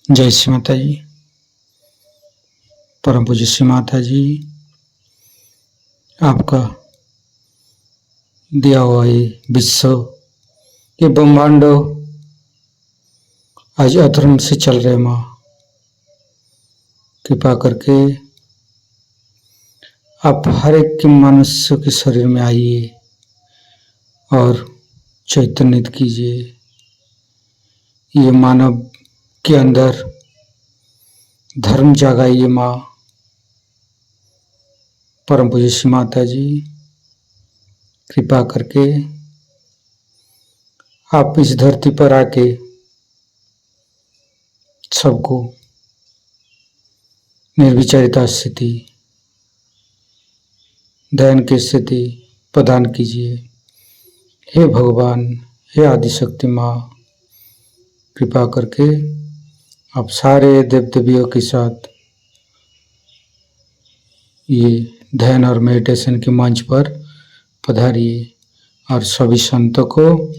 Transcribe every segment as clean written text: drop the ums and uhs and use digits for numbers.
जय श्री माता जी। परम पूज्य श्री माता जी, आपका दिया हुआ ये विश्व, ये ब्रह्मांड आज अधर्म से चल रहे माँ, कृपा करके आप हर एक के मनुष्य के शरीर में आइए और चैतन्यित कीजिए। ये मानव के अंदर धर्म जगाइए माँ। परम पूज्य श्री माता जी, कृपा करके आप इस धरती पर आके सबको निर्विचारिता स्थिति, ध्यान की स्थिति प्रदान कीजिए। हे भगवान, हे आदिशक्ति माँ, कृपा करके आप सारे देव देवियों के साथ ये ध्यान और मेडिटेशन के मंच पर पधारिए और सभी संतों को,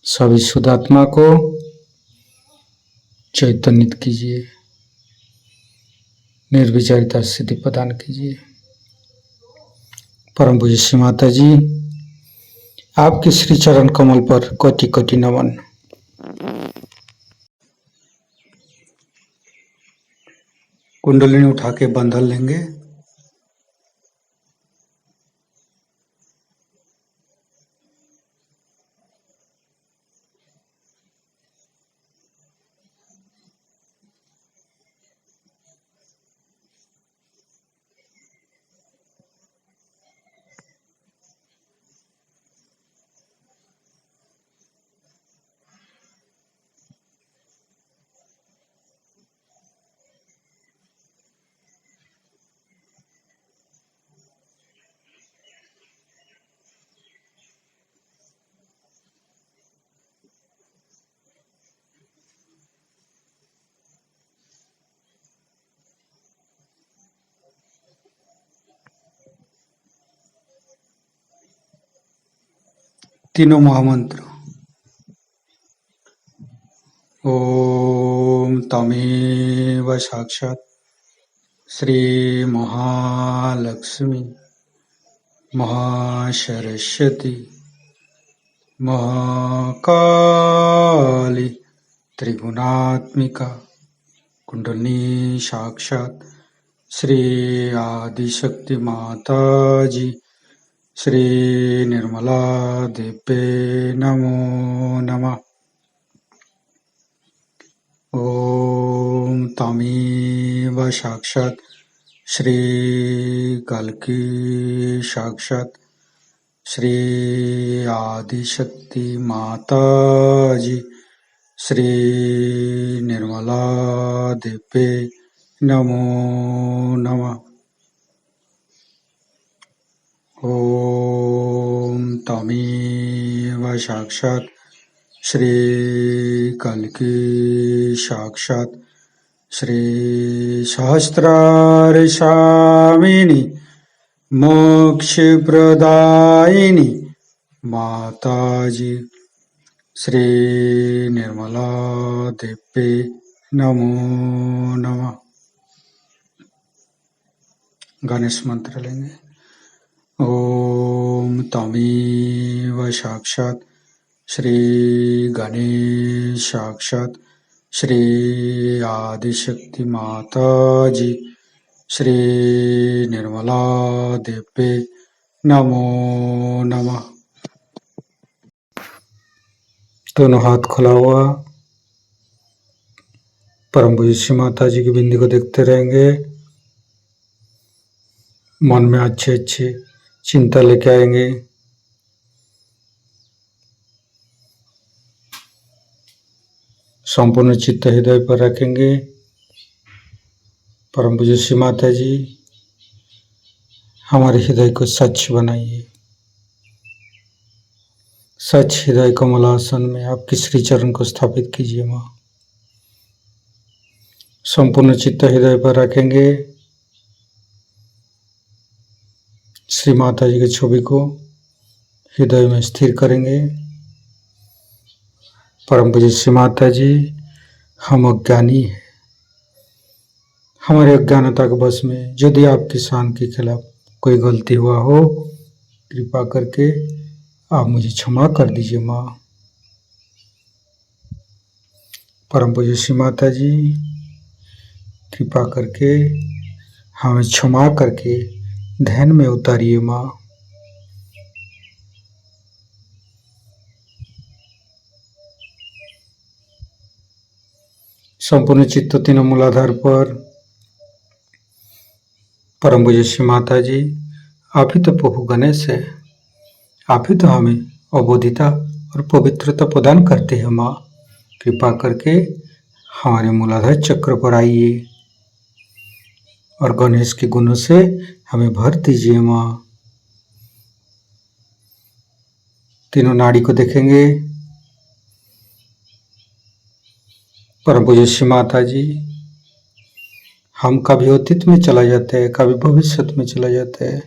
सभी शुद्धात्मा को चैतन्यित कीजिए, निर्विचारिता स्थिति प्रदान कीजिए। परम पूज्य श्री माता जी, आपके श्री चरण कमल पर कोटि कोटि नमन। कुंडलिनी उठा के बंधन लेंगे। तीनों महामंत्र। ओम तमेव साक्षात् श्री महालक्ष्मी महासरस्वती महाकाली त्रिगुणात्मिका कुंडलिनी साक्षात् श्री आदिशक्ति माता जी श्री निर्मला देवे नमो नमः। ओम तमेव साक्षात् श्री कल्की साक्षात् श्री आदिशक्ति माता जी श्री निर्मला देवे नमो नमः। ओम तमेव साक्षात् श्री कल्की साक्षात् श्री सहस्रार स्वामिनी मोक्ष प्रदायिनी माताजी श्री निर्मला देवे नमो नमः। गणेश मंत्र लेंगे। ओम तमेव साक्षात् श्री गणेश साक्षात् श्री आदिशक्ति माता जी श्री निर्मला देवे नमो नमः। दोनों हाथ खुला हुआ परम पूज्य श्री माता जी की बिंदी को देखते रहेंगे। मन में अच्छे अच्छे चिंता लेके आएंगे। संपूर्ण चित्त हृदय पर रखेंगे। परम पूज्य श्री माता जी, हमारे हृदय को सच बनाइए। सच हृदय कमलासन में आपके श्री चरण को स्थापित कीजिए माँ। संपूर्ण चित्त हृदय पर रखेंगे। श्री माता जी की छवि को हृदय में स्थिर करेंगे। परम पूज्य श्री माता जी, हम अज्ञानी हैं। हमारे अज्ञानता के बस में यदि आपकी शान के खिलाफ कोई गलती हुआ हो, कृपा करके आप मुझे क्षमा कर दीजिए माँ। परम पूज्य श्री माता जी, कृपा करके हमें क्षमा करके ध्यान में उतारिए माँ। संपूर्ण चित्त तीनों मूलाधार पर परम पूज्य श्री माता जी, आप ही तो प्रभु गणेश है। आप ही तो हमें अबोधिता और पवित्रता प्रदान करते हैं माँ। कृपा करके हमारे मूलाधार चक्र पर आइए और गणेश के गुणों से हमें भर दीजिए माँ। तीनों नाड़ी को देखेंगे। परम पूज्य श्री माता जी, हम कभी अतीत में चला जाते हैं, कभी भविष्य में चला जाते हैं।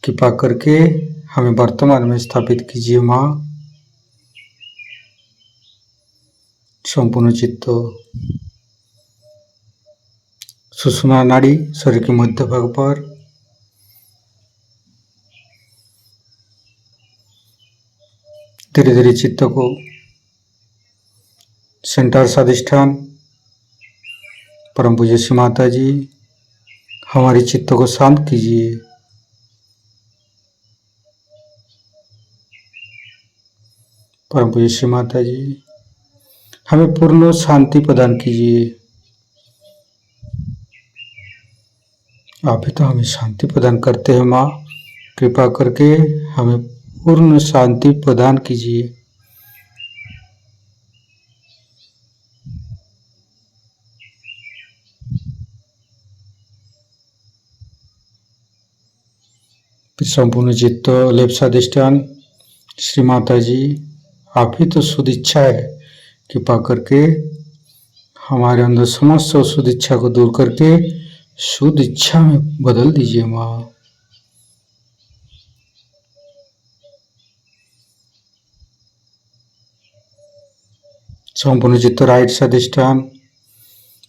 कृपा करके हमें वर्तमान में स्थापित कीजिए माँ। संपूर्ण चित्त सुषुम्ना नाड़ी शरीर के मध्य भाग पर, धीरे धीरे चित्त को सेंटर स्वाधिष्ठान। परम पूज्य श्री माता जी, हमारे चित्त को शांत कीजिए। परम पूज्य श्री माता जी, हमें पूर्ण शांति प्रदान कीजिए। आप ही तो हमें शांति प्रदान करते हैं माँ। कृपा करके हमें पूर्ण शांति प्रदान कीजिए। संपूर्ण चित्त लेप स्वाधिष्ठान। श्री माता जी, आप ही तो शुद्ध इच्छा है। कृपा करके हमारे अंदर समस्त शुद्ध इच्छा को दूर करके शुद्ध इच्छा में बदल दीजिए माँ। संपूर्ण चित्त राइट स्वाधिष्ठान।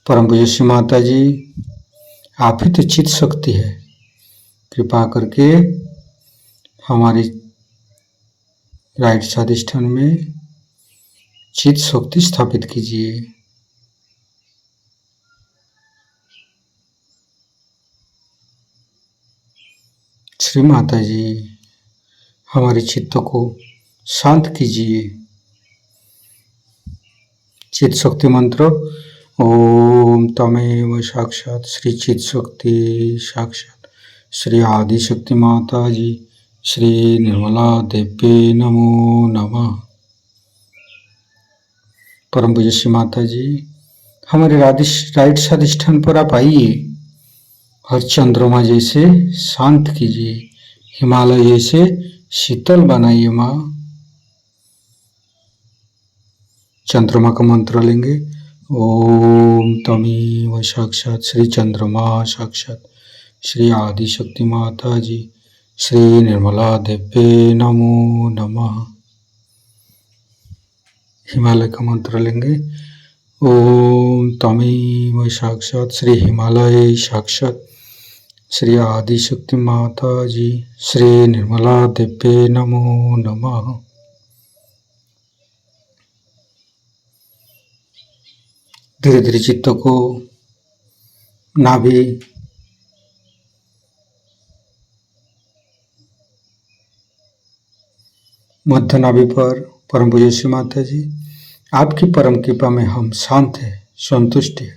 परम पूज्य श्री माता जी, आप ही तो चित्त शक्ति है। कृपा करके हमारे राइट स्वाधिष्ठान में चित्त शक्ति स्थापित कीजिए। श्री माता जी, हमारे चित्त को शांत कीजिए। चित्त शक्ति मंत्र। ओम तमेव साक्षात श्री चित्त शक्ति साक्षात श्री आदि शक्ति माता जी श्री निर्मला देवी नमो नमः। परम पूज्य श्री माता जी, हमारे राइट स्वाधिष्ठान पर आप आइए। हर चंद्रमा जैसे शांत कीजिए, हिमालय जैसे शीतल बनाइए माँ। चंद्रमा का मंत्र लेंगे। ओम तमेव साक्षात श्री चंद्रमा साक्षात श्री आदि शक्ति माता जी श्री निर्मला देवी नमो नमः। हिमालय का मंत्र लेंगे। ओम तमेव साक्षात श्री हिमालय साक्षात श्री आदि शक्ति माता जी श्री निर्मला देवी नमो नमः। धीरे धीरे चित्त को नाभि, मध्य नाभि पर। परम पूज्य श्री माता जी, आपकी परम कृपा में हम शांत हैं, संतुष्ट हैं,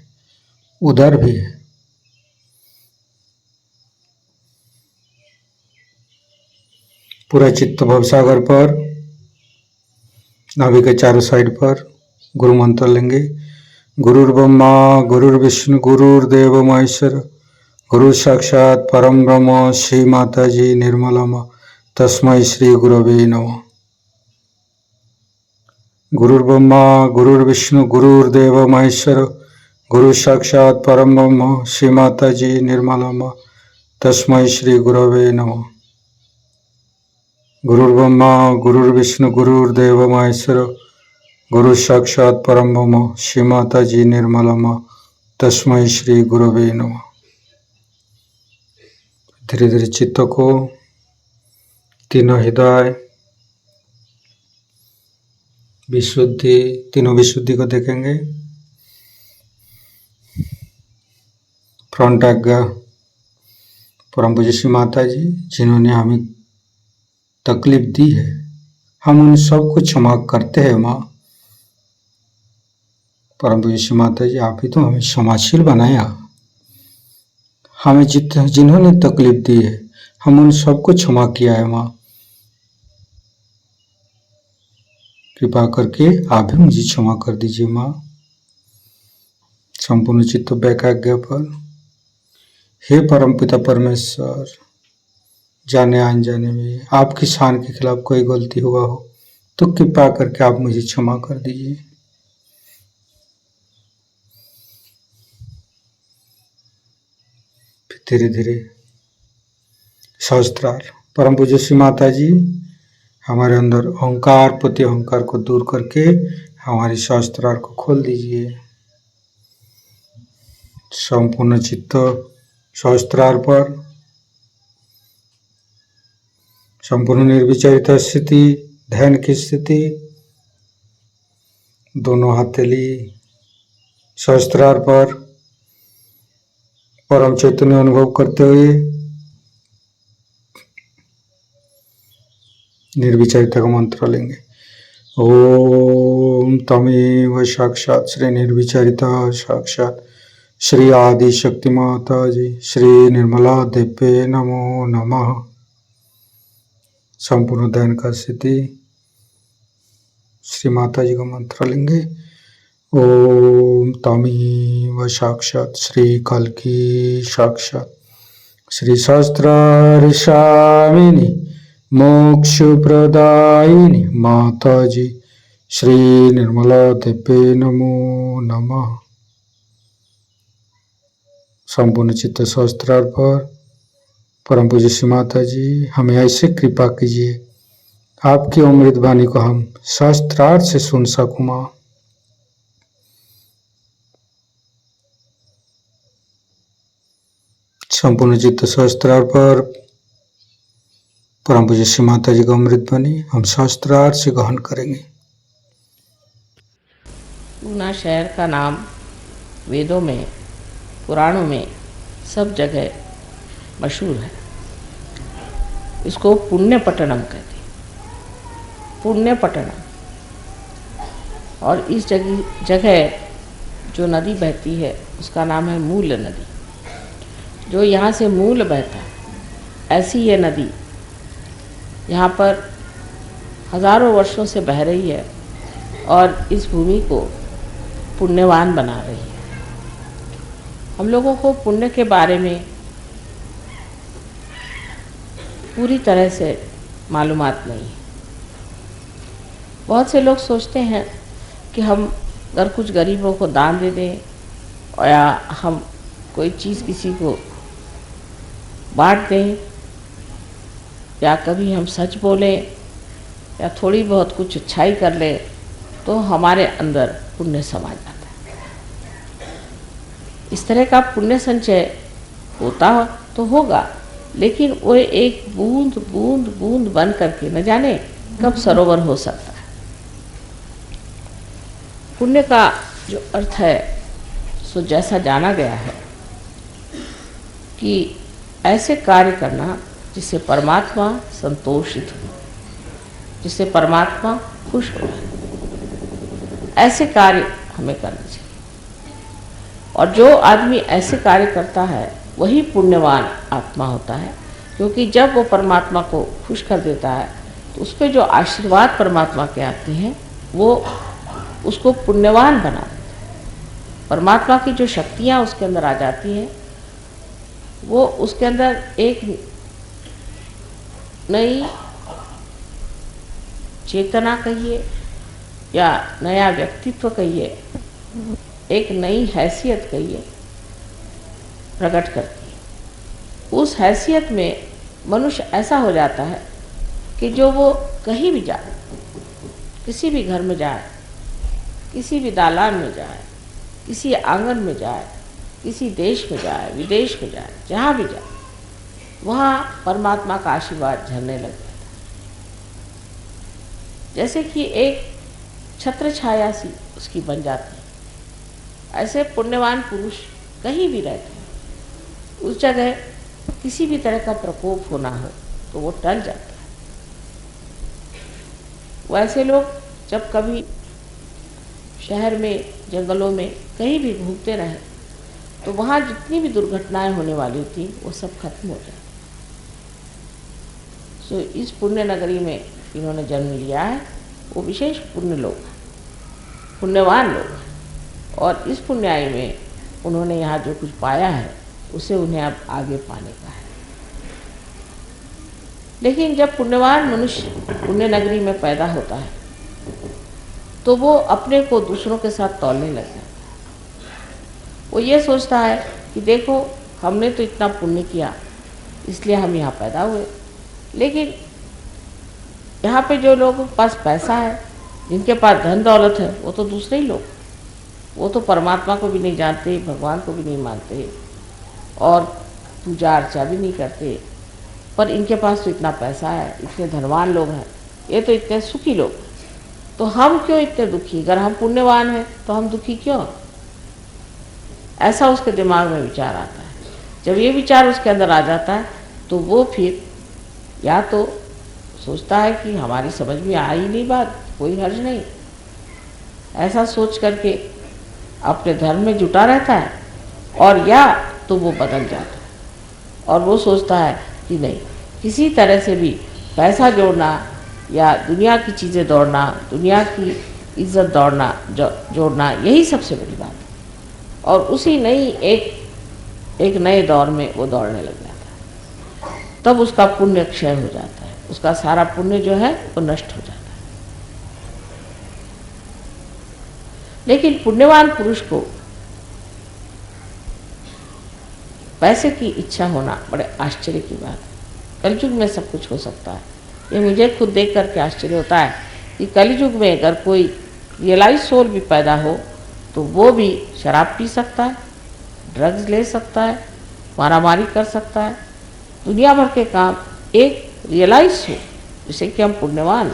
उदार भी है। पूरा चित्त भवसागर पर, नाभि के चारों साइड पर गुरु मंत्र लेंगे। गुरुर्ब्रह्मा गुरुर्विष्णु गुरुर्देव महेश्वर गुरु साक्षात परम ब्रह्म श्री माता जी निर्मला माँ तस्मै श्री गुरवे नमः। गुरुर्ब्रह्मा गुरुर्विष्णु गुरुर्देव महेश्वर गुरु साक्षात परम ब्रह्म श्री माता जी निर्मला माँ तस्मै श्री गुरवे नमः। गुरुर्ब्रह्मा गुरुर्विष्णु गुरुर्देव महेश्वर गुरु साक्षात परम ब्रह्म श्री माता जी निर्मला तस्मै श्री गुरवे नमः। धीरे धीरे चित्त को तीनों हृदय विशुद्धि, तीनों विशुद्धि को देखेंगे। फ्रंट आज्ञा परम पूज्य श्री माता जी जिन्होंने हमें तकलीफ दी है, हम उन सबको क्षमा करते हैं। माँ परम पूज्य श्री माता जी, आप ही तो हमें क्षमाशील बनाया। हमें जिन्होंने तकलीफ दी है, हम उन सबको क्षमा किया है। माँ कृपा करके आप भी मुझे क्षमा कर दीजिए। माँ संपूर्ण चित्त वैकाग्य पर, हे परम पिता परमेश्वर, जाने अनजाने में आपकी शान के खिलाफ कोई गलती हुआ हो तो कृपा करके आप मुझे क्षमा कर दीजिए। धीरे धीरे सहस्त्रार परम पूज्य श्री माता जी हमारे अंदर अहंकार प्रति अहंकार को दूर करके हमारी सहस्त्रार को खोल दीजिए। संपूर्ण चित्त सहस्त्रार पर, संपूर्ण निर्विचारिता स्थिति, ध्यान की स्थिति, दोनों हथेली सहस्त्रार पर परम चैतन्य अनुभव करते हुए निर्विचारिता का मंत्र लेंगे। ओम तमेव साक्षात श्री निर्विचारिता साक्षात श्री आदि शक्ति माता जी श्री निर्मला देव्ये नमो नमः। संपूर्ण ध्यान का स्थिति श्री माता जी का मंत्र लेंगे। ओम तमेव साक्षात श्री कल्की साक्षात श्री सहस्त्रार स्वामिनी मोक्ष प्रदायिनी माता जी श्री निर्मला देव्ये नमो नमः। संपूर्ण चित्त सहस्त्रार पर परम पूज्य श्री माता जी हमें ऐसे कृपा कीजिए, आपकी अमृत वाणी को हम सहस्त्रार से सुन सकूं। मां संपूर्ण चित्त सहस्त्रार पर परम पूज्य श्री माता जी का अमृत वाणी हम सहस्त्रार से ग्रहण करेंगे। पूना शहर का नाम वेदों में, पुराणों में सब जगह मशहूर है। इसको पुण्यपट्टनम कहते हैं, पुण्यपट्टनम। और इस जगह जो नदी बहती है उसका नाम है मूल नदी। जो यहाँ से मूल बहता है, ऐसी ये नदी यहाँ पर हजारों वर्षों से बह रही है और इस भूमि को पुण्यवान बना रही है। हम लोगों को पुण्य के बारे में पूरी तरह से मालूमात नहीं है। बहुत से लोग सोचते हैं कि हम अगर कुछ गरीबों को दान दे दें या हम कोई चीज़ किसी को बांट दें या कभी हम सच बोलें या थोड़ी बहुत कुछ अच्छाई कर ले तो हमारे अंदर पुण्य समा जाता है। इस तरह का पुण्य संचय होता तो होगा, लेकिन वो एक बूंद बूंद बूंद बन करके न जाने कब सरोवर हो सकता है। पुण्य का जो अर्थ है सो जैसा जाना गया है कि ऐसे कार्य करना जिससे परमात्मा संतोषित हो, जिससे परमात्मा खुश हो, ऐसे कार्य हमें करना चाहिए। और जो आदमी ऐसे कार्य करता है वही पुण्यवान आत्मा होता है, क्योंकि जब वो परमात्मा को खुश कर देता है तो उस पर जो आशीर्वाद परमात्मा के आते हैं वो उसको पुण्यवान बना देते हैं। परमात्मा की जो शक्तियाँ उसके अंदर आ जाती हैं वो उसके अंदर एक नई चेतना कहिए या नया व्यक्तित्व कहिए, एक नई हैसियत कहिए, प्रकट करती है। उस हैसियत में मनुष्य ऐसा हो जाता है कि जो वो कहीं भी जाए, किसी भी घर में जाए किसी भी दालान में जाए, किसी आंगन में जाए, किसी देश में जाए, विदेश में जाए, जहाँ भी जाए, वहाँ परमात्मा का आशीर्वाद झरने लग जाता है। जैसे कि एक छत्र छाया सी उसकी बन जाती है। ऐसे पुण्यवान पुरुष कहीं भी रहते हैं, उस जगह किसी भी तरह का प्रकोप होना हो तो वो टल जाता है। वैसे लोग जब कभी शहर में, जंगलों में कहीं भी घूमते रहे तो वहाँ जितनी भी दुर्घटनाएं होने वाली थी वो सब खत्म हो जाती। सो इस पुण्य नगरी में इन्होंने जन्म लिया है, वो विशेष पुण्य लोग हैं, पुण्यवान लोग हैं, और इस पुण्याई में उन्होंने यहाँ जो कुछ पाया है उसे उन्हें अब आगे पाने का है। लेकिन जब पुण्यवान मनुष्य पुण्य नगरी में पैदा होता है तो वो अपने को दूसरों के साथ तौलने लग जाता है। वो ये सोचता है कि देखो, हमने तो इतना पुण्य किया इसलिए हम यहाँ पैदा हुए, लेकिन यहाँ पे जो लोगों के पास पैसा है, जिनके पास धन दौलत है, वो तो दूसरे ही लोग, वो तो परमात्मा को भी नहीं जानते, भगवान को भी नहीं मानते और पूजा अर्चा भी नहीं करते, पर इनके पास तो इतना पैसा है, इतने धनवान लोग हैं, ये तो इतने सुखी लोग, तो हम क्यों इतने दुखी? अगर हम पुण्यवान हैं तो हम दुखी क्यों? ऐसा उसके दिमाग में विचार आता है। जब ये विचार उसके अंदर आ जाता है तो वो फिर या तो सोचता है कि हमारी समझ में आई नहीं बात, कोई हर्ज नहीं, ऐसा सोच करके अपने धर्म में जुटा रहता है, और या तो वो बदल जाता है और वो सोचता है कि नहीं, किसी तरह से भी पैसा जोड़ना या दुनिया की चीज़ें दौड़ना, दुनिया की इज्जत दौड़ना जोड़ना, यही सबसे बड़ी बात है। और उसी नई एक नए दौर में वो दौड़ने लग जाता है। तब उसका पुण्य क्षय हो जाता है, उसका सारा पुण्य जो है वो नष्ट हो जाता है। लेकिन पुण्यवान पुरुष को पैसे की इच्छा होना बड़े आश्चर्य की बात है। कलयुग में सब कुछ हो सकता है। ये मुझे खुद देख करके आश्चर्य होता है कि कलयुग में अगर कोई रियलाइज सोल भी पैदा हो तो वो भी शराब पी सकता है, ड्रग्स ले सकता है, मारामारी कर सकता है, दुनिया भर के काम एक रियलाइज सोल, जिसे कि हम पुण्यवान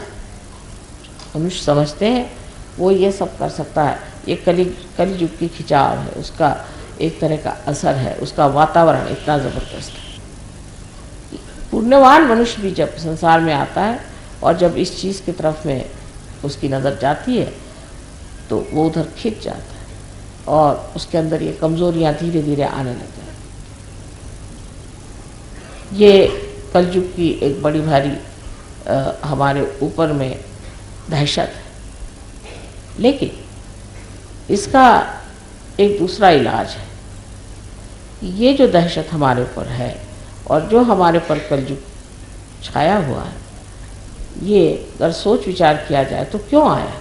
मनुष्य समझते हैं, वो ये सब कर सकता है। ये कलयुग की खिंचाव है, उसका एक तरह का असर है, उसका वातावरण इतना ज़बरदस्त है। पुण्यवान मनुष्य भी जब संसार में आता है और जब इस चीज़ की तरफ में उसकी नज़र जाती है तो वो उधर खिंच जाता है और उसके अंदर ये कमज़ोरियाँ धीरे धीरे आने लग जाती हैं। ये कलयुग की एक बड़ी भारी हमारे ऊपर में दहशत है। लेकिन इसका एक दूसरा इलाज है। ये जो दहशत हमारे ऊपर है और जो हमारे पर कलयुग छाया हुआ है, ये अगर सोच विचार किया जाए तो क्यों आया?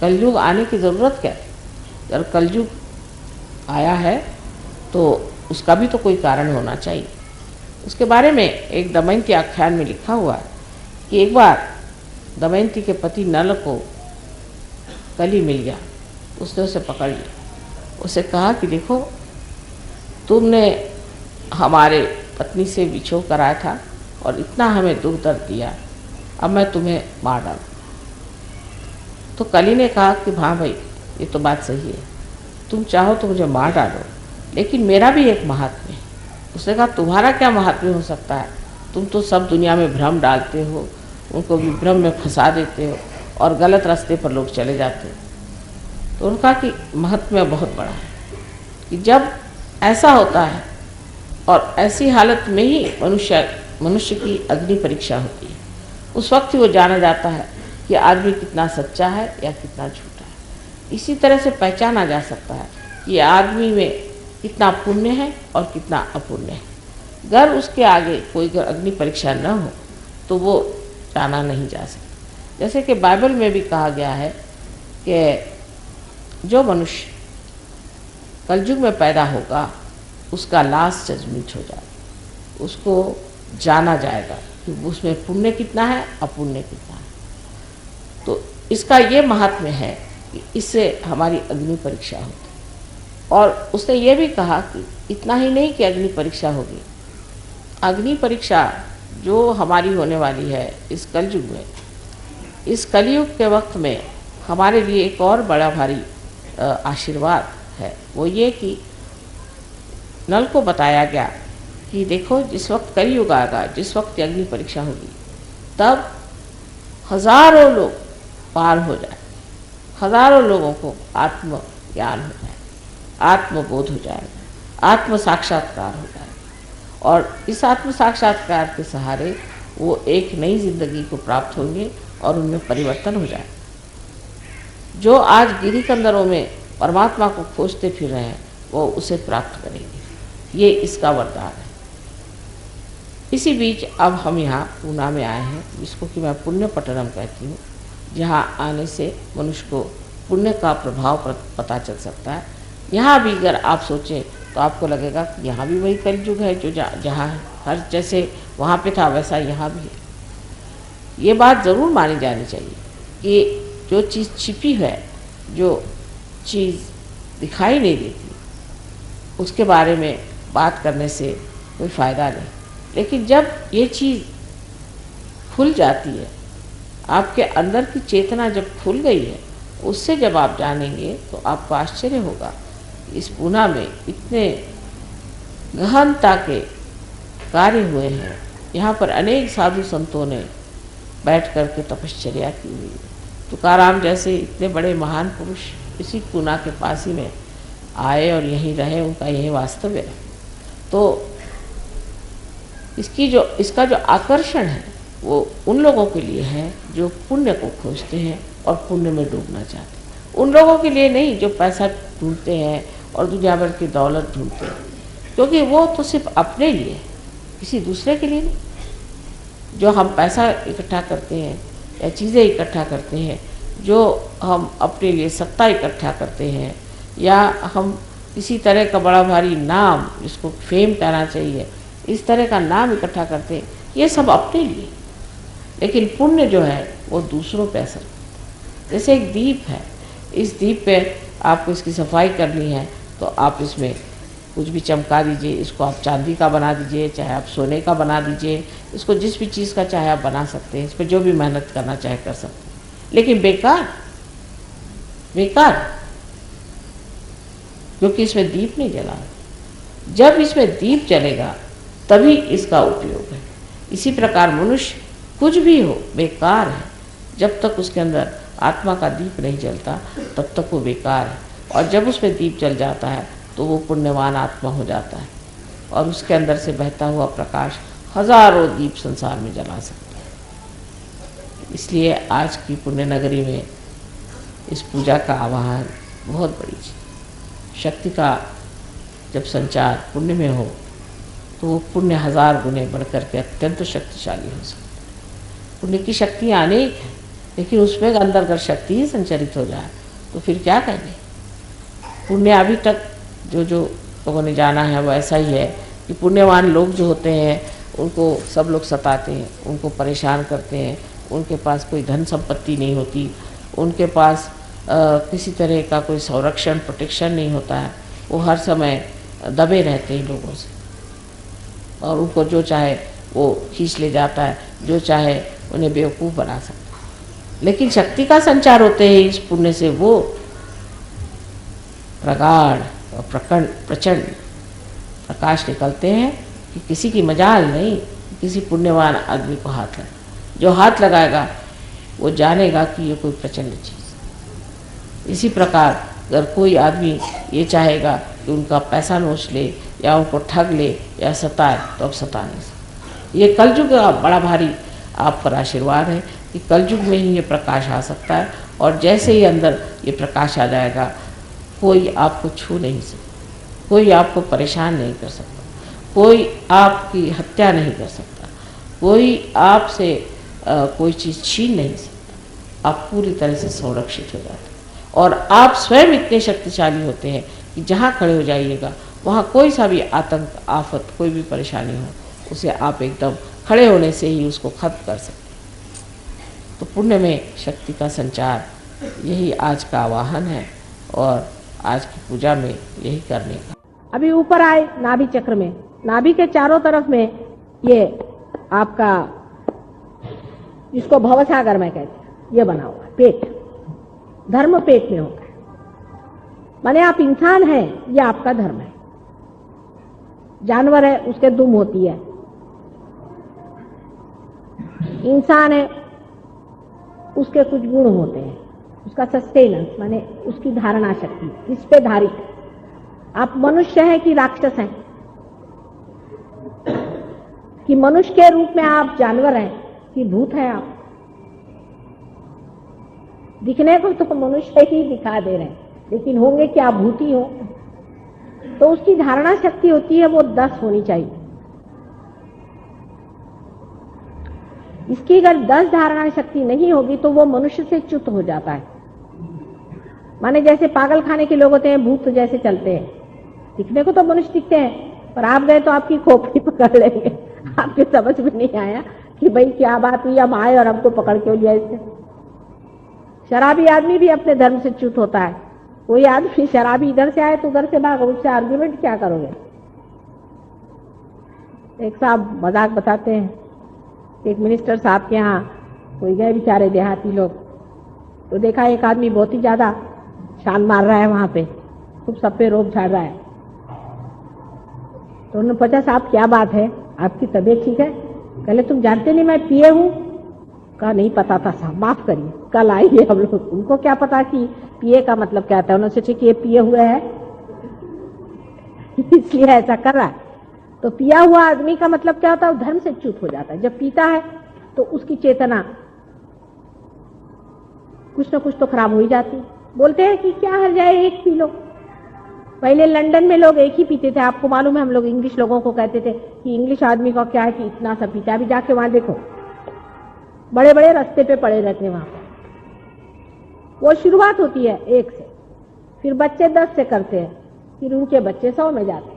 कलयुग आने की ज़रूरत क्या है? अगर कलयुग आया है तो उसका भी तो कोई कारण होना चाहिए। उसके बारे में एक दमयंती आख्यान में लिखा हुआ है कि एक बार दमयंती के पति नल को कली मिल गया, उसने उसे पकड़ लिया, उसे कहा कि देखो, तुमने हमारे पत्नी से विछोह कराया था और इतना हमें दुख दर्द दिया, अब मैं तुम्हें मार डालूँ। तो कली ने कहा कि हाँ भाई, ये तो बात सही है, तुम चाहो तो मुझे मार डालो, लेकिन मेरा भी एक महात्म्य है। उसने कहा तुम्हारा क्या महात्म्य हो सकता है? तुम तो सब दुनिया में भ्रम डालते हो, उनको भी भ्रम में फंसा देते हो और गलत रास्ते पर लोग चले जाते हो। तो उन्होंने कहा कि महात्म्य बहुत बड़ा है कि जब ऐसा होता है और ऐसी हालत में ही मनुष्य की अग्नि परीक्षा होती है, उस वक्त ही वो जाना जाता है कि आदमी कितना सच्चा है या कितना झूठा है। इसी तरह से पहचाना जा सकता है कि आदमी में कितना पुण्य है और कितना अपुण्य है। अगर उसके आगे कोई अग्नि परीक्षा न हो तो वो जाना नहीं जा सकता। जैसे कि बाइबल में भी कहा गया है कि जो मनुष्य कलयुग में पैदा होगा उसका लास्ट जजमेंट हो जाएगा, उसको जाना जाएगा कि उसमें पुण्य कितना है, अपुण्य कितना है। तो इसका ये महात्म्य है कि इससे हमारी अग्नि परीक्षा होती। और उसने ये भी कहा कि इतना ही नहीं कि अग्नि परीक्षा होगी, अग्नि परीक्षा जो हमारी होने वाली है इस कलयुग में, इस कलयुग के वक्त में हमारे लिए एक और बड़ा भारी आशीर्वाद है। वो ये कि नल को बताया गया कि देखो जिस वक्त कलयुग आएगा, जिस वक्त अग्नि परीक्षा होगी, तब हजारों लोग पार हो जाए, हजारों लोगों को आत्म ज्ञान हो जाए, आत्मबोध हो जाएगा, आत्म साक्षात्कार हो जाएगा। और इस आत्म साक्षात्कार के सहारे वो एक नई जिंदगी को प्राप्त होंगे और उनमें परिवर्तन हो जाए। जो आज गिरिकंदरों में परमात्मा को खोजते फिर रहे हैं वो उसे प्राप्त करेंगे, ये इसका वरदान है। इसी बीच अब हम यहाँ पूना में आए हैं, जिसको कि मैं पुण्य पट्टनम कहती हूँ, जहाँ आने से मनुष्य को पुण्य का प्रभाव पता चल सकता है। यहाँ भी अगर आप सोचें तो आपको लगेगा कि यहाँ भी वही कलयुग है जो जहाँ है, हर जैसे वहाँ पे था वैसा यहाँ भी है। ये बात ज़रूर मानी जानी चाहिए कि जो चीज़ छिपी है, जो चीज़ दिखाई नहीं देती, उसके बारे में बात करने से कोई फ़ायदा नहीं। लेकिन जब ये चीज़ खुल जाती है, आपके अंदर की चेतना जब खुल गई है, उससे जब आप जानेंगे तो आपको आश्चर्य होगा। इस पूना में इतने गहनता के कार्य हुए हैं। यहाँ पर अनेक साधु संतों ने बैठ कर के तपश्चर्या की हुई है। तुकाराम जैसे इतने बड़े महान पुरुष इसी पूना के पास ही में आए और यहीं रहे, उनका यही वास्तव्य है। तो इसका जो आकर्षण है वो उन लोगों के लिए है जो पुण्य को खोजते हैं और पुण्य में डूबना चाहते हैं। उन लोगों के लिए नहीं जो पैसा ढूंढते हैं और दुनिया भर की दौलत ढूंढते हैं, क्योंकि वो तो सिर्फ अपने लिए है, किसी दूसरे के लिए नहीं। जो हम पैसा इकट्ठा करते हैं या चीज़ें इकट्ठा करते हैं, जो हम अपने लिए सत्ता इकट्ठा करते हैं, या हम किसी तरह का बड़ा भारी नाम, जिसको फेम कहना चाहिए, इस तरह का नाम इकट्ठा करते हैं, ये सब अपने लिए। लेकिन पुण्य जो है वो दूसरों पे असर करता है। जैसे एक दीप है, इस दीप पे आपको इसकी सफाई करनी है तो आप इसमें कुछ भी चमका दीजिए, इसको आप चांदी का बना दीजिए, चाहे आप सोने का बना दीजिए, इसको जिस भी चीज़ का चाहे आप बना सकते हैं, इस पर जो भी मेहनत करना चाहे कर सकते हैं। लेकिन बेकार, क्योंकि इसमें दीप नहीं जला। जब इसमें दीप जलेगा तभी इसका उपयोग है। इसी प्रकार मनुष्य कुछ भी हो बेकार है, जब तक उसके अंदर आत्मा का दीप नहीं जलता तब तक वो बेकार है। और जब उसमें दीप जल जाता है तो वो पुण्यवान आत्मा हो जाता है और उसके अंदर से बहता हुआ प्रकाश हजारों दीप संसार में जला सकता है। इसलिए आज की पुण्य नगरी में इस पूजा का आवाहन बहुत बड़ी चीज़। शक्ति का जब संचार पुण्य में हो तो वो पुण्य हजार गुने बढ़ करके अत्यंत शक्तिशाली हो सकता है। पुण्य की शक्तियाँ अनेक हैं, लेकिन उसमें अंदर अगर शक्ति ही संचरित हो जाए तो फिर क्या कहेंगे। पुण्य अभी तक जो लोगों ने जाना है वो ऐसा ही है कि पुण्यवान लोग जो होते हैं उनको सब लोग सताते हैं, उनको परेशान करते हैं, उनके पास कोई धन संपत्ति नहीं होती, उनके पास किसी तरह का कोई संरक्षण प्रोटेक्शन नहीं होता है। वो हर समय दबे रहते हैं लोगों से और उनको जो चाहे वो खींच ले जाता है, जो चाहे उन्हें बेवकूफ़ बना सकता है। लेकिन शक्ति का संचार होते ही इस पुण्य से वो प्रगाढ़ और प्रचंड प्रकाश निकलते हैं कि किसी की मजाल नहीं, किसी पुण्यवान आदमी को हाथ लगा। जो हाथ लगाएगा वो जानेगा कि ये कोई प्रचंड चीज़। इसी प्रकार अगर कोई आदमी ये चाहेगा कि उनका पैसा नोच ले या उनको ठग ले या सताए तो अब सता नहीं सकता। ये कलयुग का बड़ा भारी आप पर आशीर्वाद है कि कलयुग में ही ये प्रकाश आ सकता है। और जैसे ही अंदर ये प्रकाश आ जाएगा कोई आपको छू नहीं सकता, कोई आपको परेशान नहीं कर सकता, कोई आपकी हत्या नहीं कर सकता, कोई आपसे कोई चीज़ छीन नहीं सकता। आप पूरी तरह से संरक्षित हो जाते हैं और आप स्वयं इतने शक्तिशाली होते हैं कि जहाँ खड़े हो जाइएगा वहाँ कोई सा भी आतंक, आफत, कोई भी परेशानी हो, उसे आप एकदम खड़े होने से ही उसको खत्म कर सकते हैं। तो पुण्य में शक्ति का संचार यही आज का आवाहन है और आज की पूजा में यही करने का। अभी ऊपर आए नाभि चक्र में, नाभि के चारों तरफ में ये आपका, जिसको भवसागर में कहते हैं, ये बना हुआ है पेट, धर्म पेट में होता है। माने आप इंसान हैं, ये आपका धर्म है। जानवर है, उसके दुम होती है। इंसान है, उसके कुछ गुण होते हैं, उसका सस्टेनेंस माने उसकी धारणा शक्ति, इस पे धारित। आप मनुष्य हैं कि राक्षस हैं, कि मनुष्य के रूप में आप जानवर हैं कि भूत हैं आप। दिखने को तो मनुष्य ही दिखा दे रहे हैं, लेकिन होंगे क्या भूत ही हो। तो उसकी धारणा शक्ति होती है वो 10 होनी चाहिए। इसकी अगर 10 धारणा शक्ति नहीं होगी तो वो मनुष्य से च्युत हो जाता है। माने जैसे पागल खाने के लोग होते हैं, भूत जैसे चलते हैं, दिखने को तो मनुष्य दिखते हैं, पर आप गए तो आपकी खोपड़ी पकड़ लेंगे। आपके समझ में नहीं आया कि भाई क्या बात हुई, हम आए और हमको पकड़ क्यों लिया इससे। शराबी आदमी भी अपने धर्म से च्युत होता है। कोई आदमी शराबी इधर से आए तो उधर से भागो, उससे आर्ग्यूमेंट क्या करोगे। एक साहब मजाक बताते हैं, एक मिनिस्टर साहब के यहाँ कोई गए बेचारे देहाती लोग, तो देखा एक आदमी बहुत ही ज्यादा शान मार रहा है वहां पे, खूब सब पे रोब झाड़ रहा है। तो उन्होंने पूछा, साहब क्या बात है, आपकी तबीयत ठीक है? कहले तुम जानते नहीं मैं पिए हूँ? कहा नहीं पता था साहब, माफ करिए, कल आइए हम लोग। उनको क्या पता कि पिए का मतलब क्या था। उन्होंने सोचा कि ये पिए हुए है इसलिए ऐसा कर रहा है। तो पिया हुआ आदमी का मतलब क्या होता है, धर्म से च्युत हो जाता है। जब पीता है तो उसकी चेतना कुछ न कुछ तो खराब हो ही जाती। बोलते हैं कि क्या हर जाए, एक पी लो। पहले लंदन में लोग एक ही पीते थे। आपको मालूम है, हम लोग इंग्लिश लोगों को कहते थे कि इंग्लिश आदमी का क्या है कि इतना सा पीता है। अभी जाके वहां देखो, बड़े बड़े रास्ते पे पड़े रहते हैं वहां पर। वो शुरुआत होती है 1 से, फिर बच्चे 10 से करते हैं, फिर उनके बच्चे 100 में जाते हैं।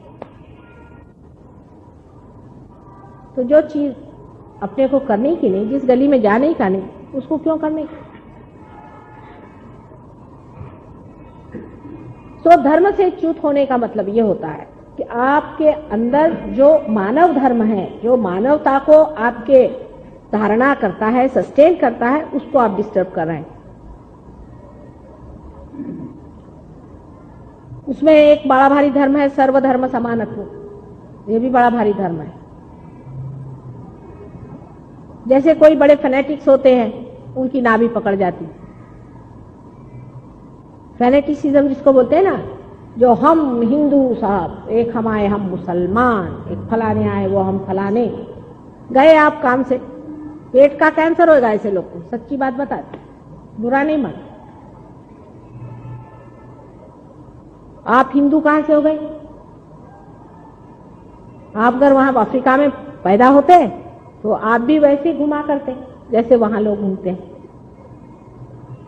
तो जो चीज अपने को करने की नहीं, जिस गली में जाने का नहीं, उसको क्यों करने की। तो धर्म से च्युत होने का मतलब ये होता है कि आपके अंदर जो मानव धर्म है, जो मानवता को आपके धारणा करता है, सस्टेन करता है, उसको आप डिस्टर्ब कर रहे हैं। उसमें एक बड़ा भारी धर्म है सर्वधर्म समानत्व। ये भी बड़ा भारी धर्म है। जैसे कोई बड़े फैनेटिक्स होते हैं, उनकी नाभि पकड़ जाती। फैनेटिसिज्म जिसको बोलते हैं ना, जो हम हिंदू साहब, एक हम आए हम मुसलमान, एक फलाने आए वो हम फलाने। गए आप काम से, पेट का कैंसर होगा ऐसे लोग को, सच्ची बात बताते, बुरा नहीं मान। आप हिंदू कहां से हो गए? आप अगर वहां अफ्रीका में पैदा होते तो आप भी वैसे घुमा करते जैसे वहां लोग घूमते हैं।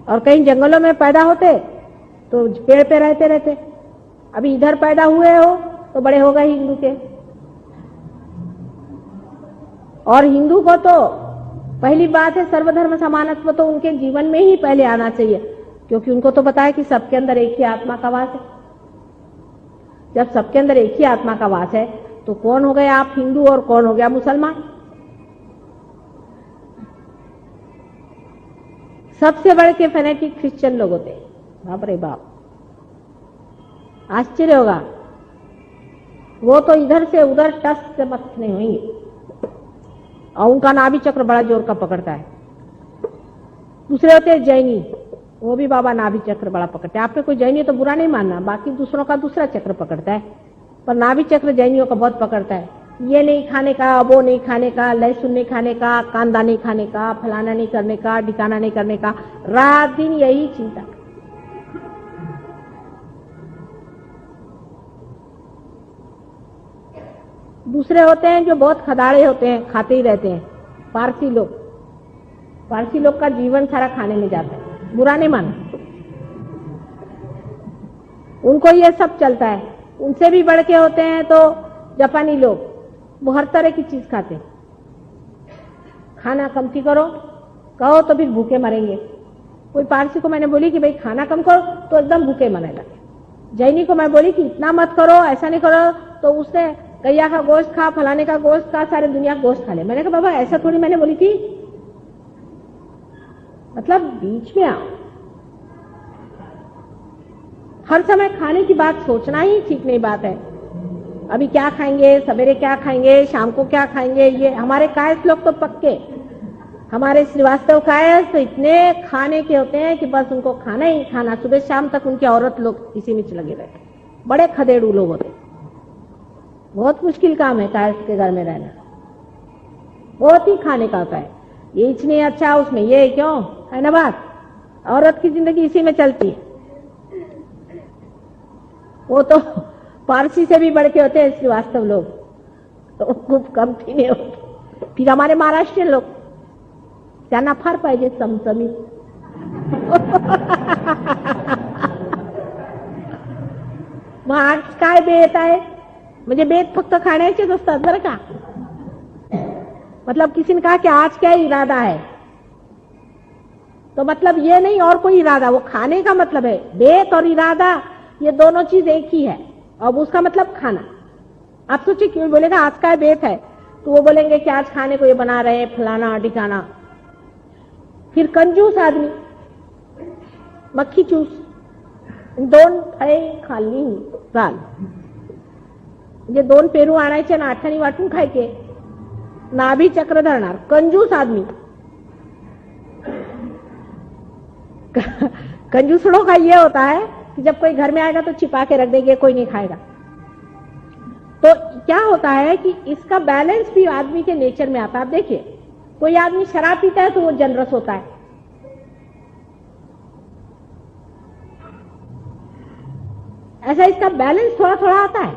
और कहीं जंगलों में पैदा होते तो पेड़ पे रहते रहते। अभी इधर पैदा हुए हो तो बड़े हो गए हिंदू के। और हिंदू को तो पहली बात है सर्वधर्म समानत्व, तो उनके जीवन में ही पहले आना चाहिए, क्योंकि उनको तो पता है कि सबके अंदर एक ही आत्मा का वास है। जब सबके अंदर एक ही आत्मा का वास है तो कौन हो गए आप हिंदू और कौन हो गया मुसलमान। सबसे बड़े के फैनेटिक क्रिश्चियन लोग होते हैं। बाप रे बाप, आश्चर्य होगा। वो तो इधर से उधर टस से मत नहीं होंगे, और उनका नाभि चक्र बड़ा जोर का पकड़ता है। दूसरे होते हैं जैनी, वो भी बाबा नाभि चक्र बड़ा पकड़ते हैं। आपने कोई जैनी तो बुरा नहीं मानना, बाकी दूसरों का दूसरा चक्र पकड़ता है, पर नाभि चक्र जैनियों का बहुत पकड़ता है। ये नहीं खाने का, वो नहीं खाने का, लहसुन नहीं खाने का, कांदा नहीं खाने का, फलाना नहीं करने का, ठिकाना नहीं करने का, रात दिन यही चिंता। दूसरे होते हैं जो बहुत खदाड़े होते हैं, खाते ही रहते हैं। पारसी लोग, पारसी लोग का जीवन सारा खाने में जाता है, बुरा नहीं माना, उनको ये सब चलता है। उनसे भी बढ़ के होते हैं तो जापानी लोग, वो हर तरह की चीज खाते हैं। खाना कमती करो, कहो तो फिर भूखे मरेंगे। कोई पारसी को मैंने बोली कि भाई खाना कम करो तो एकदम भूखे मरने लगे। जैनी को मैं बोली कि इतना मत करो, ऐसा नहीं करो, तो उसने गैया का गोश्त खा, फलाने का गोश्त खा, सारे दुनिया का गोश्त खा ले। मैंने कहा बाबा ऐसा थोड़ी मैंने बोली थी, मतलब बीच में आओ। हर समय खाने की बात सोचना ही ठीक नहीं बात है। अभी क्या खाएंगे, सवेरे क्या खाएंगे, शाम को क्या खाएंगे, ये हमारे कायस्थ लोग तो पक्के, हमारे श्रीवास्तव कायस्थ तो इतने खाने के होते हैं कि बस उनको खाना ही खाना, सुबह शाम तक उनकी औरत लोग इसी में लगे रहते, बड़े खदेड़ू लोग होते। बहुत मुश्किल काम है कायस्थ के घर में रहना, बहुत ही खाने का होता है। ये इतनी अच्छा उसमें ये क्यों है ना बात, औरत की जिंदगी इसी में चलती है। वो तो पारसी से भी बढ़ के होते हैं श्रीवास्तव लोग, तो खूप कम नहीं होते। फिर हमारे महाराष्ट्रीयन लोग त्यांना फार पाहिजे चमचमीत। मग आज काय बेत आहे, म्हणजे बेत फक्त खाण्याचेच असतात बरं का। मतलब किसी ने कहा कि आज क्या इरादा है, तो मतलब ये नहीं और कोई इरादा, वो खाने का मतलब है। बेत और इरादा ये दोनों चीज एक ही है, अब उसका मतलब खाना। आप सोचिए क्यों बोलेगा आज का बेत है, तो वो बोलेंगे कि आज खाने को ये बना रहे फलाना ठिकाना। फिर कंजूस आदमी मक्खी चूस, 2 फळे खाल्ली चाल, म्हणजे 2 पेरू आणायचे ना 8 वाटून खायचे, नाभी चक्र धरणार कंजूस आदमी। कंजूसड़ों का ये होता है कि जब कोई घर में आएगा तो छिपा के रख देंगे, कोई नहीं खाएगा। तो क्या होता है कि इसका बैलेंस भी आदमी के नेचर में आता है। आप देखिए कोई आदमी शराब पीता है तो वो जनरस होता है, ऐसा इसका बैलेंस थोड़ा थोड़ा आता है।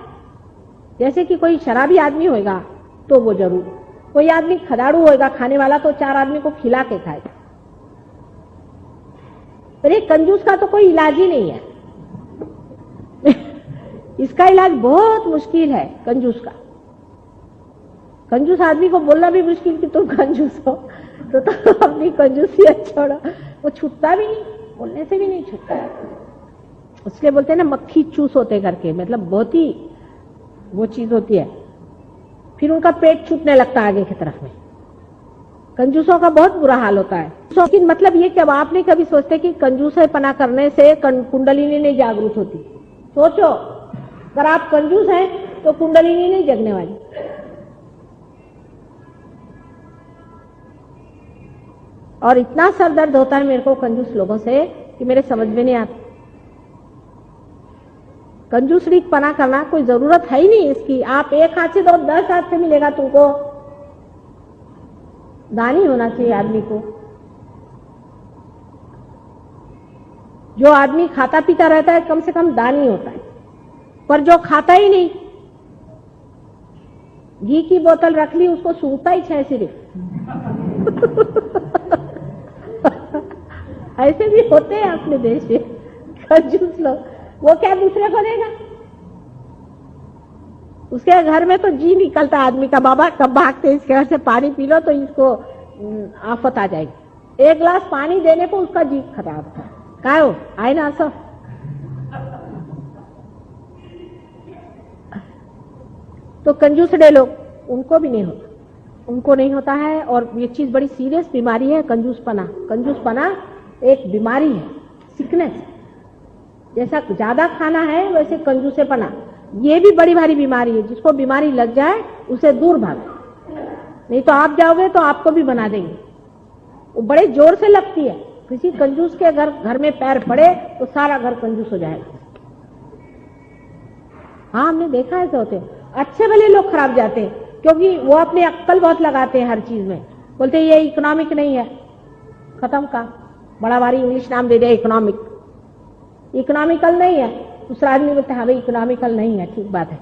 जैसे कि कोई शराबी आदमी होगा तो वो जरूर, कोई आदमी खदाड़ू होगा खाने वाला तो 4 आदमी को खिला के खाएगा। पर ये कंजूस का तो कोई इलाज ही नहीं है। इसका इलाज बहुत मुश्किल है कंजूस का। कंजूस आदमी को बोलना भी मुश्किल कि तुम कंजूस हो, तो अपनी कंजूसियत छोड़ो। वो छूटता भी नहीं, बोलने से भी नहीं छूटता है। इसलिए बोलते हैं ना मक्खी चूस होते करके, मतलब बहुत ही वो चीज होती है। फिर उनका पेट छूटने लगता है आगे की तरफ में। कंजूसों का बहुत बुरा हाल होता है। लेकिन मतलब ये कि अब आप नहीं कभी सोचते कि कंजूसपना करने से कुंडलिनी नहीं जागृत होती। सोचो अगर आप कंजूस हैं तो कुंडलिनी नहीं जगने वाली। और इतना सर दर्द होता है मेरे को कंजूस लोगों से कि मेरे समझ में नहीं आता। कंजूसड़ी पना करना कोई जरूरत है ही नहीं इसकी। आप एक हाथ से दो 10 हाथ से मिलेगा तुमको। दानी होना चाहिए आदमी को। जो आदमी खाता पीता रहता है कम से कम दानी होता है, पर जो खाता ही नहीं, घी की बोतल रख ली उसको सूंघता ही 6 सिर्फ। ऐसे भी होते हैं अपने देश में कंजूस लोग। वो क्या दूसरे को देगा, उसके घर में तो जी निकलता है आदमी का, बाबा कब भागते इसके घर से पानी पी लो तो इसको आफत आ जाएगी। 1 गिलास पानी देने पर उसका जी खराब था। काय हो आहे ना असं। तो कंजूसड़े लोग उनको भी नहीं होता, उनको नहीं होता है। और ये चीज बड़ी सीरियस बीमारी है कंजूसपना। कंजूसपना एक बीमारी है, सिकनेस। जैसा ज्यादा खाना है वैसे कंजूसेपना ये भी बड़ी भारी बीमारी है। जिसको बीमारी लग जाए उसे दूर भागो, नहीं तो आप जाओगे तो आपको भी बना देंगे। वो बड़े जोर से लगती है। किसी कंजूस के घर में पैर पड़े तो सारा घर कंजूस हो जाएगा। हाँ हमने देखा है, होते अच्छे भले लोग खराब जाते हैं क्योंकि वो अपने अक्कल बहुत लगाते हैं हर चीज में। बोलते ये इकोनॉमिक नहीं है, खत्म का बड़ा भारी इंग्लिश नाम दे दिया इकोनॉमिक। इकोनॉमिकल नहीं है, दूसरा आदमी बोलते हाँ भाई इकोनॉमिकल नहीं है, ठीक बात है।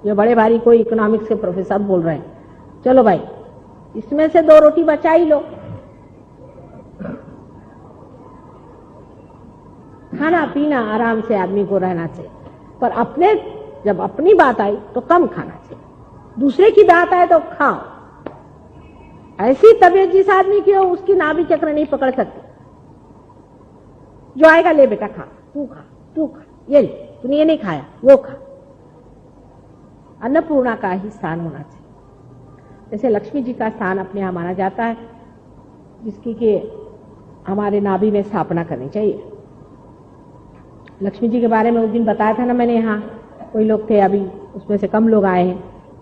ये बड़े भारी कोई इकोनॉमिक्स के प्रोफेसर बोल रहे हैं, चलो भाई इसमें से 2 रोटी बचा ही लो। खाना पीना आराम से आदमी को रहना चाहिए, पर अपने जब अपनी बात आई तो कम खाना चाहिए। दूसरे की बात आए तो खाओ। ऐसी तबीयत जिस आदमी की हो उसकी नाभि चक्र नहीं पकड़ सकती। जो आएगा ले बेटा खा, तू खा, तू खा, ये ले, तूने ये नहीं खाया वो खा। अन्नपूर्णा का ही स्थान होना चाहिए। जैसे लक्ष्मी जी का स्थान अपने यहाँ माना जाता है, जिसकी कि हमारे नाभि में स्थापना करनी चाहिए। लक्ष्मी जी के बारे में उस दिन बताया था ना मैंने, यहाँ कोई लोग थे, अभी उसमें से कम लोग आए हैं,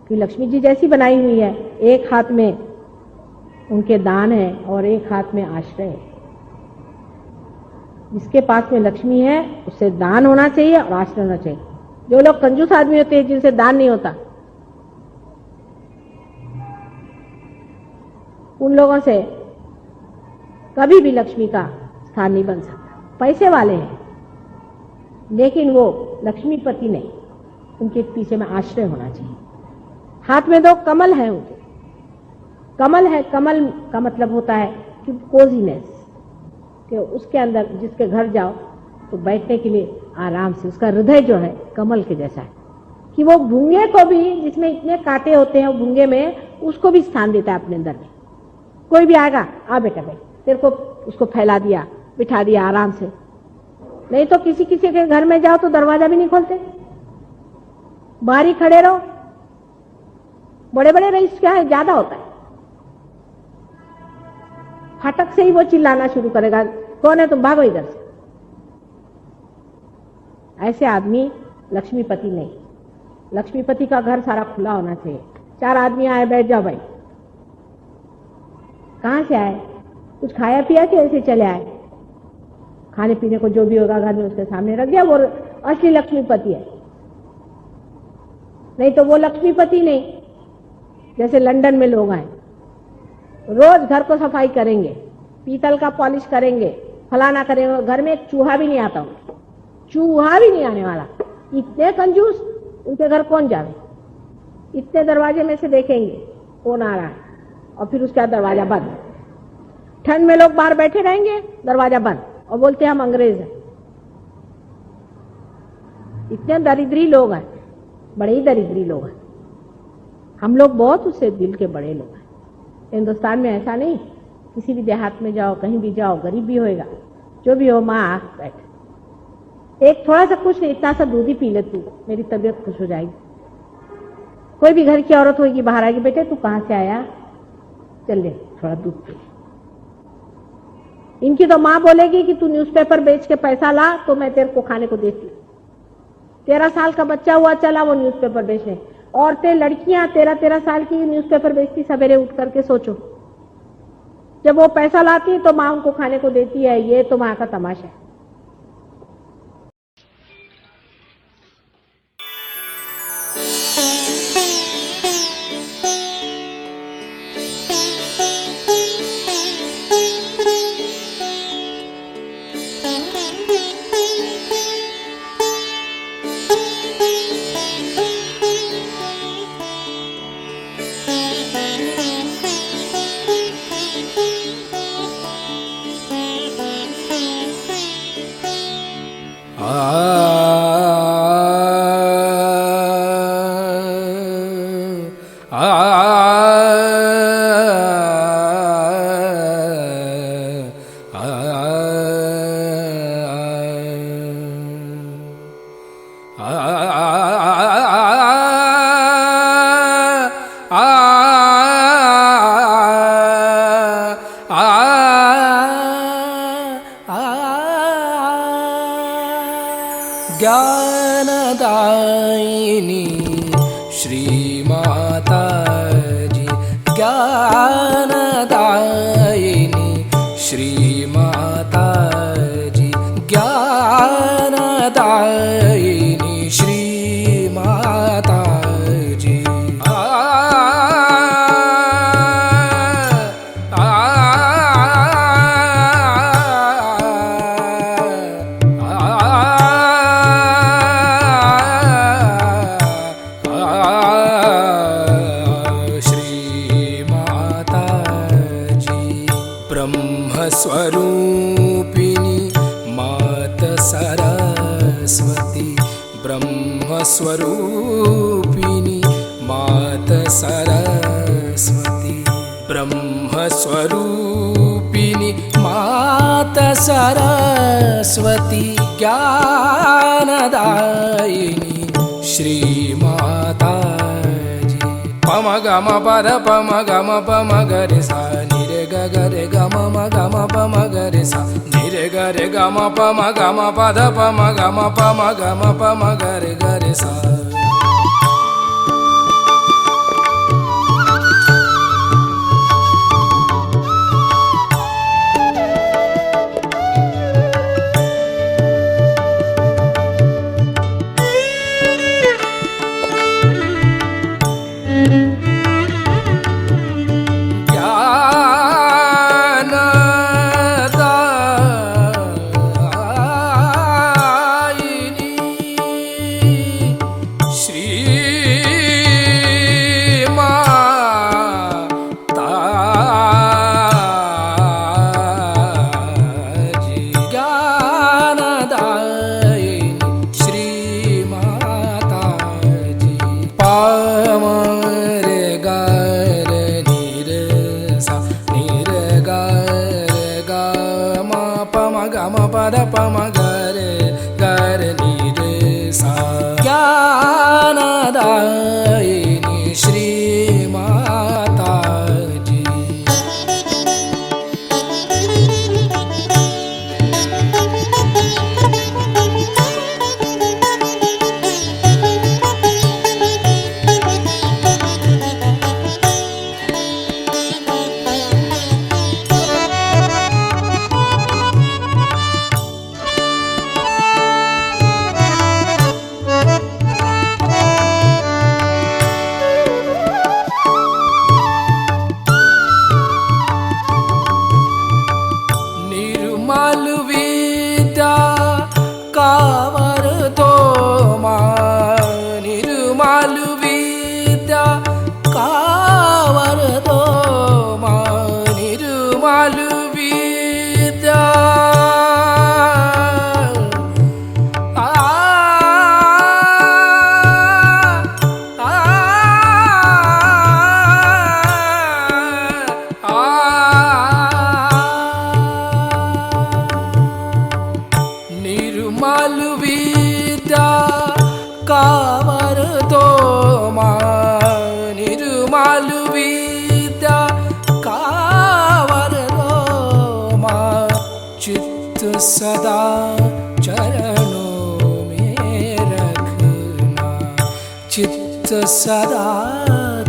कि लक्ष्मी जी जैसी बनाई हुई है, एक हाथ में उनके दान है और एक हाथ में आश्रय है। जिसके पास में लक्ष्मी है उससे दान होना चाहिए और आश्रय होना चाहिए। जो लोग कंजूस आदमी होते हैं, जिनसे दान नहीं होता, उन लोगों से कभी भी लक्ष्मी का स्थान नहीं बन सकता। पैसे वाले हैं लेकिन वो लक्ष्मीपति नहीं, उनके पीछे में आश्रय होना चाहिए। हाथ में 2 कमल है उनके, कमल है, कमल का मतलब होता है कि कोजीनेस, कि उसके अंदर जिसके घर जाओ तो बैठने के लिए आराम से, उसका हृदय जो है कमल के जैसा है, कि वो भूंगे को भी, जिसमें इतने कांटे होते हैं वो भूंगे में, उसको भी स्थान देता है अपने अंदर में। कोई भी आएगा, आ बेटा भाई, तेरे को उसको फैला दिया, बिठा दिया आराम से। नहीं तो किसी किसी के घर में जाओ तो दरवाजा भी नहीं खोलते, बाहर ही खड़े रहो। बड़े बड़े रईस क्या है, ज्यादा होता है, फटक से ही वो चिल्लाना शुरू करेगा, कौन है तुम, भागो इधर से। ऐसे आदमी लक्ष्मीपति नहीं। लक्ष्मीपति का घर सारा खुला होना चाहिए। 4 आदमी आए, बैठ जाओ भाई। कहां से आए, कुछ खाया पिया कि ऐसे चले आए? खाने पीने को जो भी होगा घर में उसके सामने रख दिया, वो असली लक्ष्मीपति है। नहीं तो वो लक्ष्मीपति नहीं। जैसे लंदन में लोग आए, रोज घर को सफाई करेंगे, पीतल का पॉलिश करेंगे, फलाना करेंगे, घर में एक चूहा भी नहीं आता, चूहा भी नहीं आने वाला। इतने कंजूस, उनके घर कौन जावे? इतने दरवाजे में से देखेंगे कौन आ रहा है, और फिर उसके बाद दरवाजा बंद। ठंड में लोग बाहर बैठे रहेंगे, दरवाजा बंद, और बोलते हैं हम अंग्रेज हैं। इतने दरिद्री लोग हैं, बड़े ही दरिद्री लोग हैं। हम लोग बहुत उससे दिल के बड़े लोग हैं। हिंदुस्तान में ऐसा नहीं, किसी भी देहात में जाओ, कहीं भी जाओ, गरीब भी होएगा, जो भी हो, माँ बैठ, एक थोड़ा सा कुछ नहीं, इतना सा दूध ही पी ले तू, मेरी तबीयत खुश हो जाएगी। कोई भी घर की औरत होगी, बाहर आएगी, बेटे तू कहां से आया, चल ले थोड़ा दूध पी। इनकी तो माँ बोलेगी कि तू न्यूज़पेपर बेच के पैसा ला तो मैं तेरे को खाने को देती। 13 साल का बच्चा हुआ, चला वो न्यूज़पेपर बेचने। औरतें, लड़कियां 13-13 साल की न्यूज़पेपर बेचती सवेरे उठ करके। सोचो, जब वो पैसा लाती तो माँ उनको खाने को देती है। ये तो माँ का तमाशा है। ज्ञानदायिनी श्रीमाता जी, ज्ञानदायिनी श्रीमाता जी, ज्ञानदायिनी श्रीमाता जी। स्वरूपिणी मात सरस्वती, ब्रह्मस्वरूपिणी मात सरस्वती, ब्रह्म ब्रह्मस्वरूपिणि माता सरस्वती ज्ञानदायिनी श्रीमाताजी पम गम पद पम गम पम गरे सा निरे गरे गम गम पम गरे सा निरे गरे गम पद पम गम गरे गरे सा ज्ञानदायिनी श्रीमाताजी सदा चरणों में रखना चित्त सदा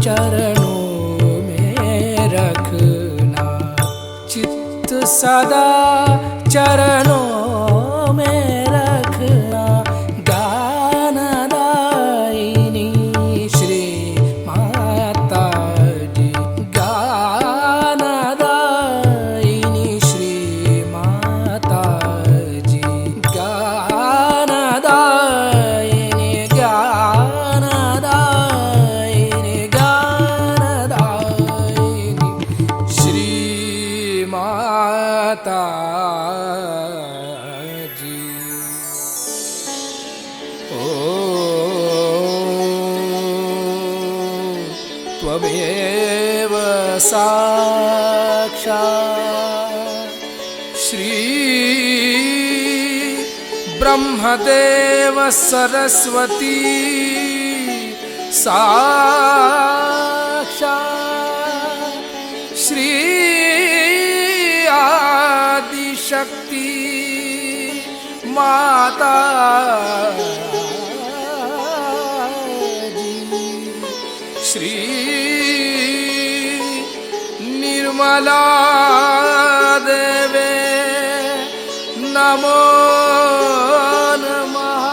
चरणों में रखना चित्त सदा चरणों में रखना ज्ञानदायिनी श्री माताजी ज्ञानदायिनी श्री माताजी ज्ञानदायिनी ज्ञानदायिनी ज्ञानदायिनी श्री माताजी ओ त्वमेव साक्षात् श्री ब्रह्मदेव सरस्वती साक्षात् श्री आदिशक्ति माता श्री निर्मला देवे नमो नमः।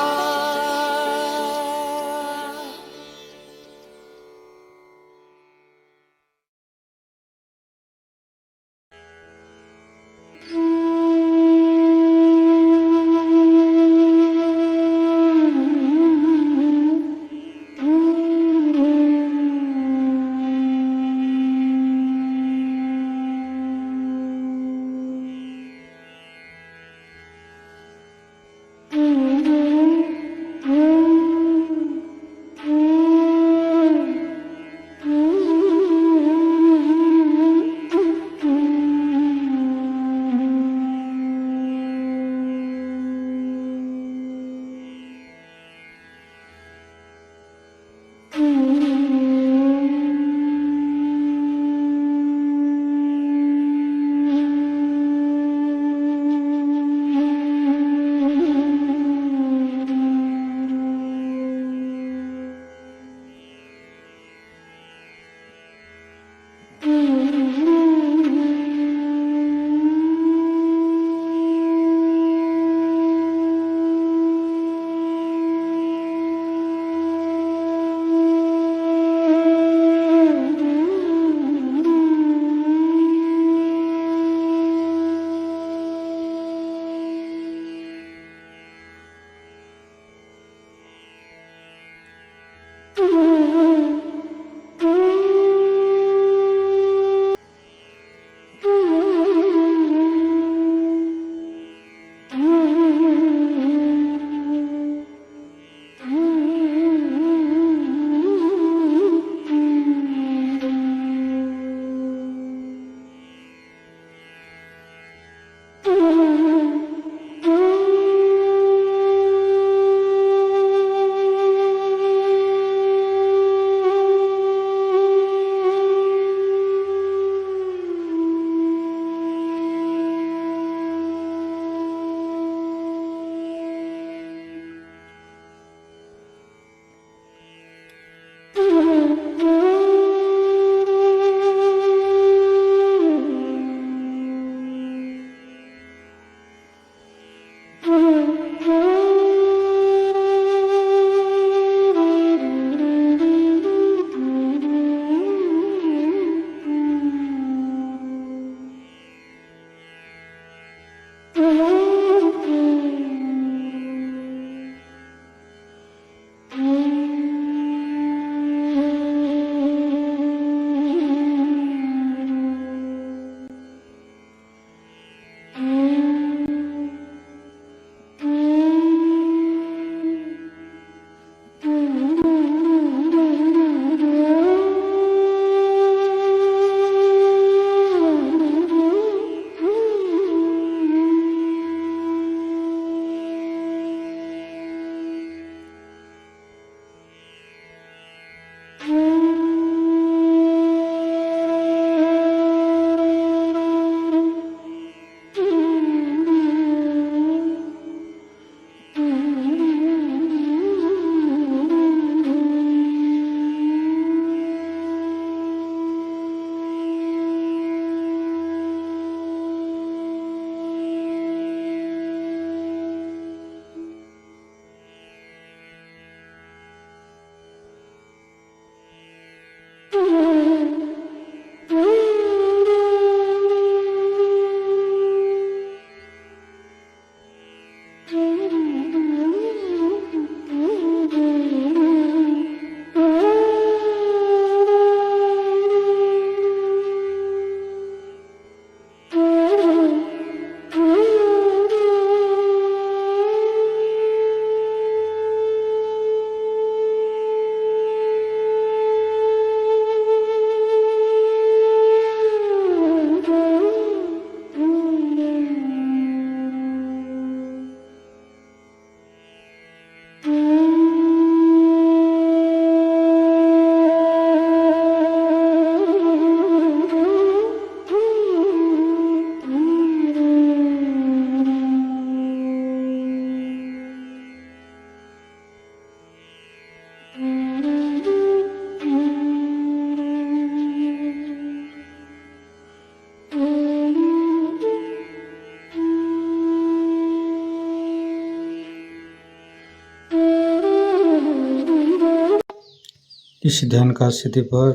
इस ध्यान का स्थिति पर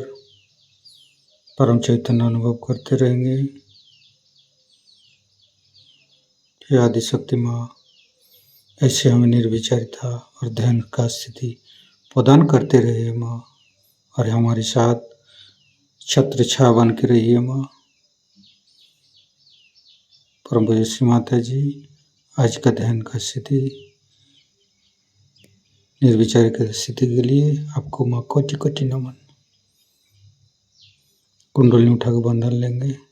परम चैतन्य अनुभव करते रहेंगे। हे आदिशक्ति माँ, ऐसे हमें निर्विचारिता और ध्यान का स्थिति प्रदान करते रहिए माँ, और हमारे साथ छत्र छाया बन के रहिए माँ। परम पूज्य माता जी, आज का ध्यान का स्थिति निर्विचार की स्थिति के लिए आपको माँ कोटि कोटि नमन। कुंडली उठाकर बंधन लेंगे।